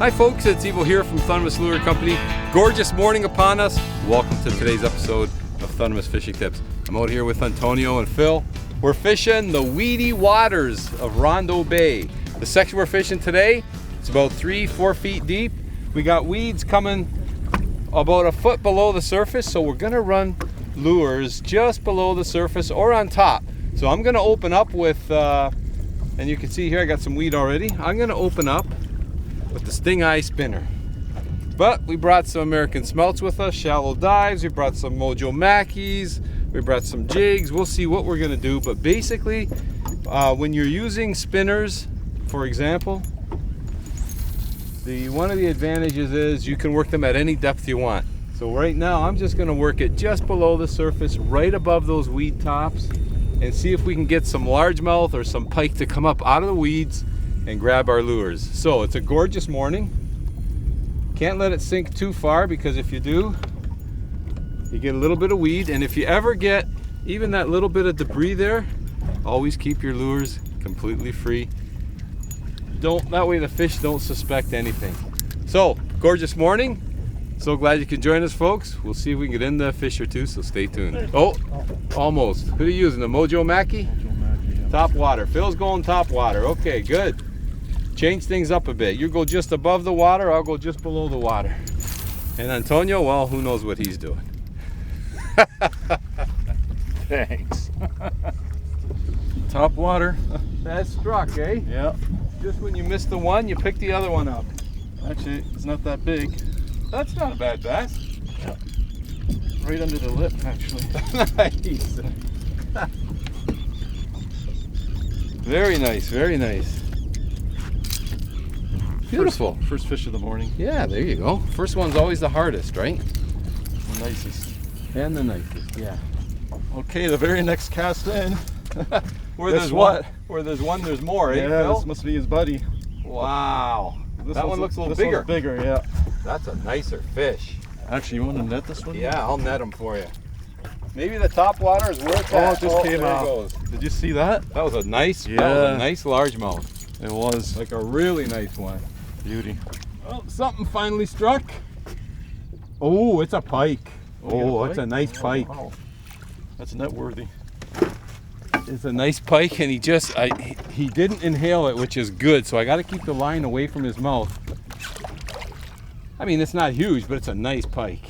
Hi folks, it's Evo here from Thundermist Lure Company. Gorgeous morning upon us. Welcome to today's episode of Thundermist Fishing Tips. I'm out here with Antonio and Phil. We're fishing the weedy waters of Rondeau Bay. The section we're fishing today, it's about 3-4 feet deep. We got weeds coming about a foot below the surface, so we're gonna run lures just below the surface or on top. So I'm gonna open up with, and you can see here I got some weed already. I'm gonna open up with the Sting Eye spinner. But we brought some American smelts with us, shallow dives, we brought some Mojo Mackies, we brought some jigs. We'll see what we're gonna do, but basically when you're using spinners, for example, one of the advantages is you can work them at any depth you want. So right now I'm just gonna work it just below the surface, right above those weed tops, and see if we can get some largemouth or some pike to come up out of the weeds and grab our lures. So it's a gorgeous morning. Can't let it sink too far, because if you do, you get a little bit of weed, and if you ever get even that little bit of debris there, always keep your lures completely free. That way the fish don't suspect anything. So, gorgeous morning. So glad you can join us, folks. We'll see if we can get in the fish or two, so stay tuned. Oh, almost. Who are you using, the Mojo Mackie? Mojo Mackie, yeah. Top water. Phil's going top water. Okay, good. Change things up a bit. You go just above the water, I'll go just below the water. And Antonio, well, who knows what he's doing. Thanks. Top water. That struck, eh? Yeah. Just when you miss the one, you pick the other one up. Actually, it's not that big. That's not a bad bass. Yeah. Right under the lip, actually. Nice. Very nice, very nice. Beautiful. First fish of the morning. Yeah, there you go. First one's always the hardest, right? The nicest. And the nicest, yeah. Okay, the very next cast in. Where Guess there's what? Where there's one, there's more, eh, Yeah, Phil? this must be his buddy. Wow. That one looks a little this bigger. one's bigger, yeah. That's a nicer fish. Actually, you want to net this one? Yeah, I'll net them for you. Maybe the top water is where it's Oh, at. it just came there out. it goes. Did you see that? That was a nice, Yeah. that was a nice largemouth. It was. Like a really nice one. Beauty. Oh, something finally struck. Oh, it's a pike. Oh, it's a nice pike. Wow. That's net worthy. It's a nice pike, and he didn't inhale it, which is good, so I got to keep the line away from his mouth. I mean, it's not huge, but it's a nice pike.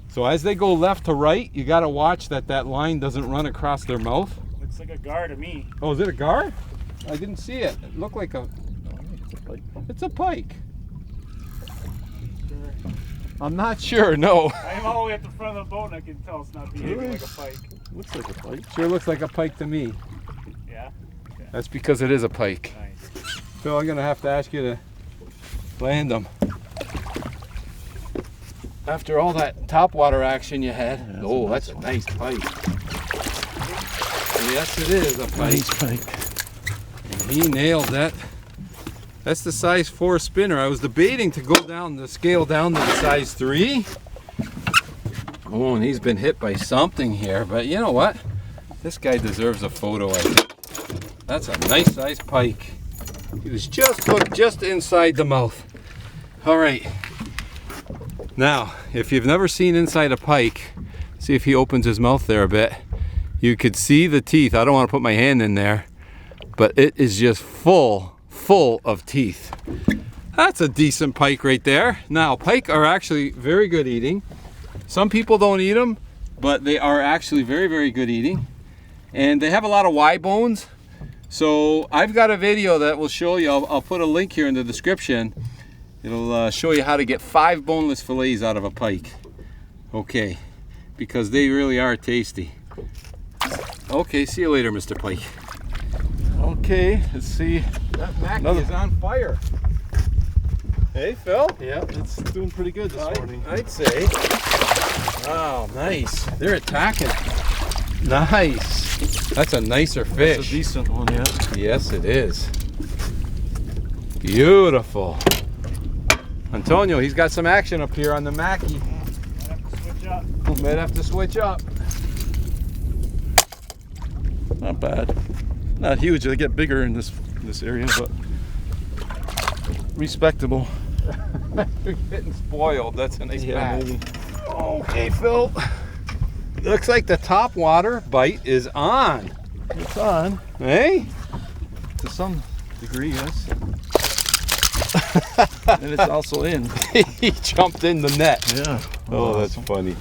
So as they go left to right, you got to watch that line doesn't run across their mouth. Looks like a gar to me. Oh, is it a gar? I didn't see it. It looked like a... It's a pike. Sure. I'm not sure, no. I'm all the way at the front of the boat and I can tell it's not behaving Really? like a pike. Looks like a pike. Sure looks like a pike to me. Yeah? Okay. That's because it is a pike. Nice. So I'm going to have to ask you to land them. After all that topwater action you had. Yeah, Oh, that's that's a a nice pike. Yes, it is a pike. Nice pike. He nailed that. That's the size 4 spinner. I was debating to go down the scale down to the size 3. Oh, and he's been hit by something here, but you know what? This guy deserves a photo, I think. That's a nice size pike. He was just hooked just inside the mouth. All right. Now, if you've never seen inside a pike, see if he opens his mouth there a bit. You could see the teeth. I don't want to put my hand in there, but it is just full of teeth. That's a decent pike right there. Now, pike are actually very good eating. Some people don't eat them, but they are actually very, very good eating. And they have a lot of Y bones. So I've got a video that will show you. I'll put a link here in the description. It'll show you how to get 5 boneless fillets out of a pike. Okay, because they really are tasty. Okay, see you later, Mr. Pike. Okay, let's see. That Mackie is on fire. Hey, Phil? Yeah, it's doing pretty good this morning. I'd say. Oh, nice. They're attacking. Nice. That's a nicer fish. It's a decent one, yeah. Yes, it is. Beautiful. Antonio, he's got some action up here on the Mackie. Might have to switch up. Might have to switch up. Not bad. Not huge. They get bigger in this area, but respectable. You're getting spoiled. That's a nice Yeah, bass. maybe. Okay, Phil. Looks like the top water bite is on. It's on. Hey? To some degree, yes. And it's also in. He jumped in the net. Yeah. Oh, that's funny.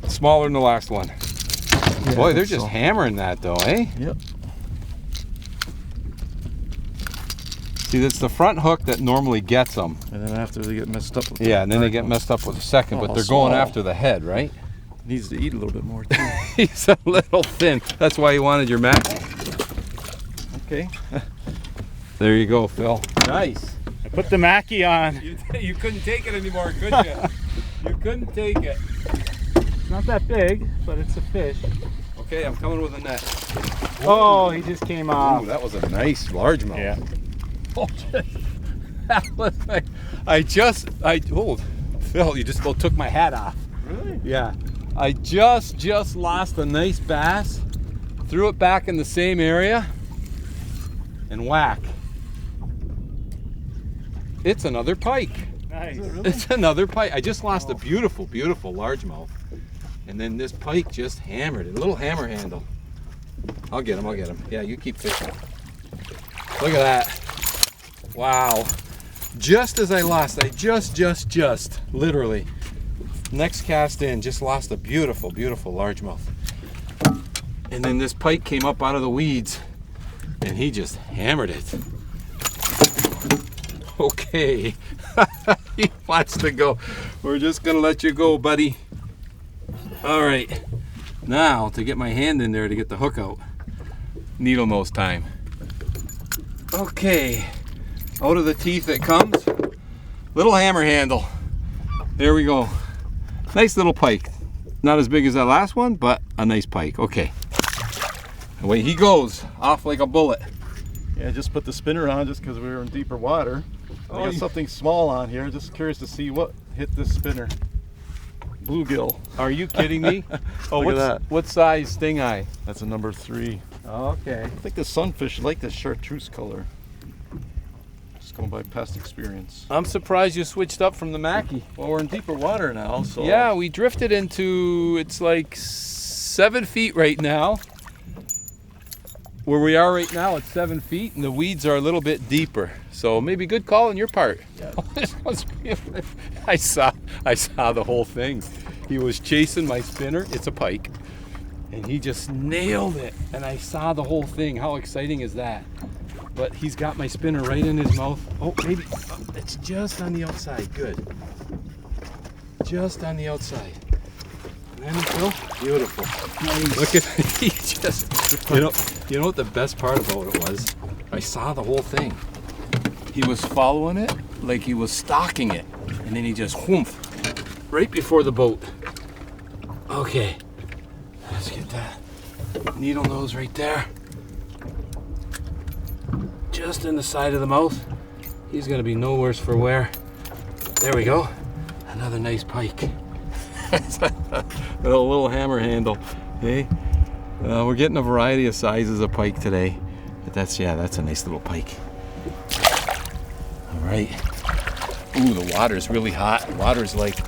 Smaller than the last one. Yeah, Boy, I they're think just so. hammering that though, eh? Yep. See, that's the front hook that normally gets them. And then after they get messed up with Yeah, and then they the get messed up with the second, but Oh, they're going small. after the head, right? needs to eat a little bit more too. He's a little thin. That's why he wanted your mac. Okay. There you go, Phil. Nice. I put the Mackie on. You couldn't take it anymore, could you? You couldn't take it. It's not that big, but it's a fish. Okay, I'm coming with a net. Oh, he just came Ooh, off. that was a nice largemouth. Yeah. Oh, that was like, oh, Phil, you just about took my hat off. Really? Yeah. I just lost a nice bass, threw it back in the same area, and whack. It's another pike. Nice. It's another pike. I just lost a beautiful, beautiful largemouth. And then this pike just hammered it. A little hammer handle. I'll get him. Yeah, you keep fishing. Look at that. Wow. Just as I lost, I just, literally, next cast in, just lost a beautiful, beautiful largemouth. And then this pike came up out of the weeds, and he just hammered it. Okay. He wants to go. We're just gonna let you go, buddy. All right. Now, to get my hand in there to get the hook out. Needle nose time. Okay. Out of the teeth it comes. Little hammer handle. There we go. Nice little pike. Not as big as that last one, but a nice pike. Okay. Away he goes, off like a bullet. Yeah, just put the spinner on just because we were in deeper water. I got something small on here. Just curious to see what hit this spinner. Bluegill. Are you kidding me? Oh, Look at that. What size stingeye? That's a number 3. Okay. I think the sunfish like this chartreuse color. Just going by past experience. I'm surprised you switched up from the Mackie. Well, we're in deeper water now, so Yeah, we drifted into, it's like 7 feet right now. Where we are right now, it's 7 feet, and the weeds are a little bit deeper. So maybe good call on your part. Yeah. I saw the whole thing. He was chasing my spinner. It's a pike, and he just nailed it. And I saw the whole thing. How exciting is that? But he's got my spinner right in his mouth. Oh, maybe it's just on the outside. Good. Just on the outside. And then Phil, beautiful. Nice. Look at he just. You know what the best part about it was? I saw the whole thing. He was following it like he was stalking it, and then he just whoomph right before the boat. Okay, let's get that needle nose right there, just in the side of the mouth. He's gonna be no worse for wear. There we go. Another nice pike. A little hammer handle. Hey, we're getting a variety of sizes of pike today, but that's a nice little pike. All right. Ooh, the water's really hot. The water's like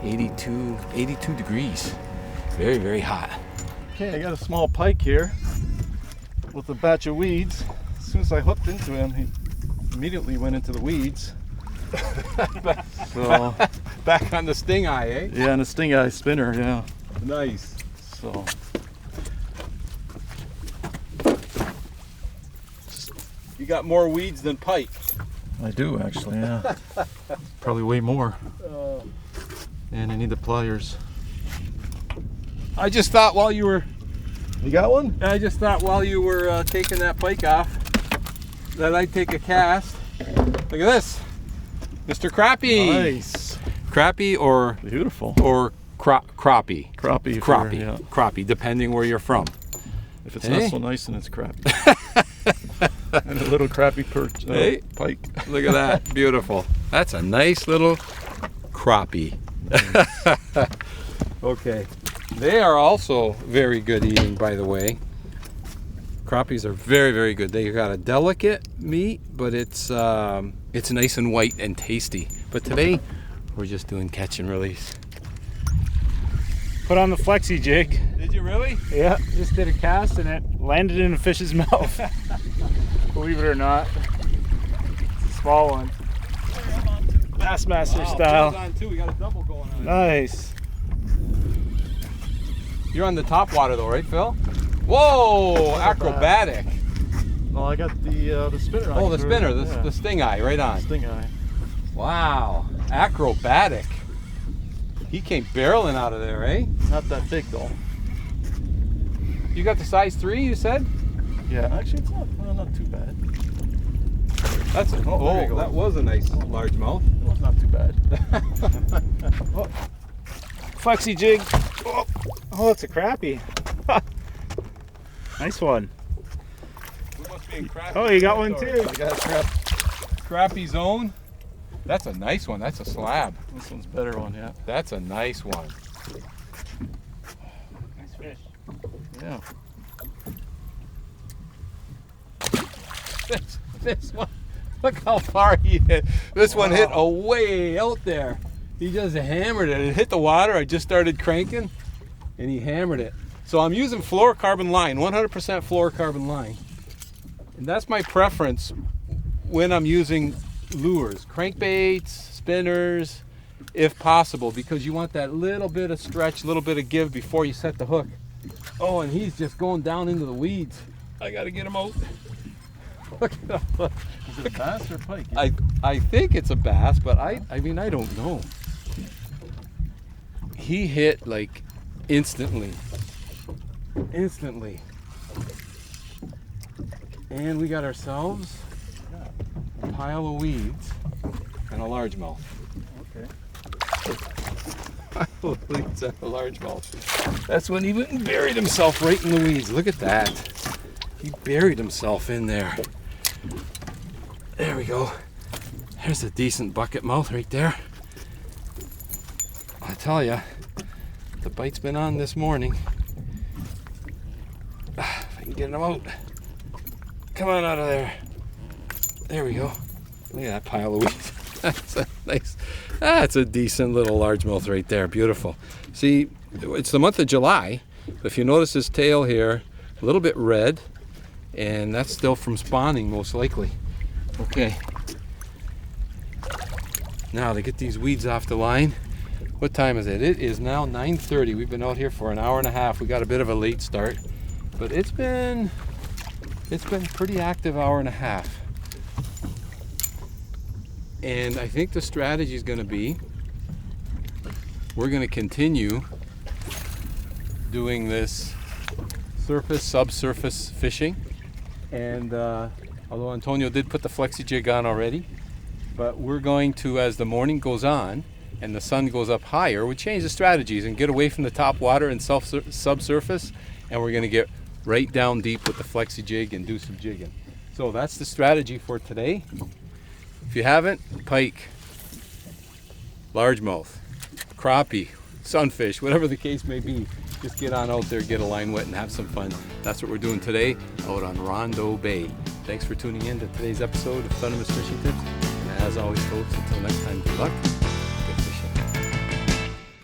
82 degrees. Very, very hot. Okay, I got a small pike here with a batch of weeds. As soon as I hooked into him, he immediately went into the weeds. So, Back on the stingeye, eh? yeah, and a stingeye spinner, yeah. Nice. So, You got more weeds than pike. I do actually, yeah. Probably way more. And I need the pliers. I just thought while you were taking that pike off that I'd take a cast. Look at this. Mr. Crappie. Nice. Crappie or Beautiful. crappie. Crappie. Crappie. Yeah. Crappie, depending where you're from. If it's Hey. not so nice, then it's crappie. And a little crappie perch. Hey. Pike. Look at that. Beautiful. That's a nice little crappie. Okay. They are also very good eating, by the way. Crappies are very, very good. They got a delicate meat, but it's nice and white and tasty. But today, we're just doing catch and release. Put on the flexi jig. Did you really? Yeah, just did a cast and it landed in a fish's mouth. Believe it or not. It's a small one. Bassmaster style. Phil's on too. We got a double going on. Nice. You're on the top water though, right, Phil? Whoa! Acrobatic. No, I got the spinner on. Oh, the spinner, the sting eye, right on. Sting eye. Wow, acrobatic. He came barreling out of there, eh? Not that big though. You got the size 3, you said? Yeah, actually it's not too bad. That's a, there you go. That was a nice largemouth. It was not too bad. Flexi jig. Oh, it's a crappie. Nice one. We must be in crappie. Oh, you got one too. I got a Crappie zone. That's a nice one. That's a slab. This one's a better one, yeah. That's a nice one. Nice fish. Yeah. This one, look how far he hit. This one hit way out there. He just hammered it. It hit the water. I just started cranking and he hammered it. So I'm using fluorocarbon line, 100% fluorocarbon line. And that's my preference when I'm using lures, crankbaits, spinners, if possible, because you want that little bit of stretch, little bit of give before you set the hook. Oh, and he's just going down into the weeds. I gotta get him out. Look at him. Is it a bass or pike? I think it's a bass, but I mean, I don't know. He hit like instantly. And we got ourselves a pile of weeds and a largemouth. Okay. Pile of weeds and a largemouth. That's when he went and buried himself right in the weeds. Look at that. He buried himself in there. There we go. There's a decent bucket mouth right there. I tell ya, the bite's been on this morning. If I can get him out. Come on out of there. There we go. Look at that pile of weeds. That's a nice, that's a decent little largemouth right there. Beautiful. See, it's the month of July. If you notice his tail here, a little bit red, and that's still from spawning most likely. Okay. Now to get these weeds off the line. What time is it? It is now 9:30. We've been out here for an hour and a half. We got a bit of a late start, but it's been pretty active hour and a half. And I think the strategy is going to be, we're going to continue doing this surface, subsurface fishing. And although Antonio did put the flexi jig on already, but we're going to, as the morning goes on and the sun goes up higher, we change the strategies and get away from the top water and subsurface, and we're going to get right down deep with the flexi jig and do some jigging. So that's the strategy for today. If you haven't, pike, largemouth, crappie, sunfish, whatever the case may be, just get on out there, get a line wet, and have some fun. That's what we're doing today out on Rondeau Bay. Thanks for tuning in to today's episode of Thundermist Fishing Tips. And as always, folks, until next time, good luck.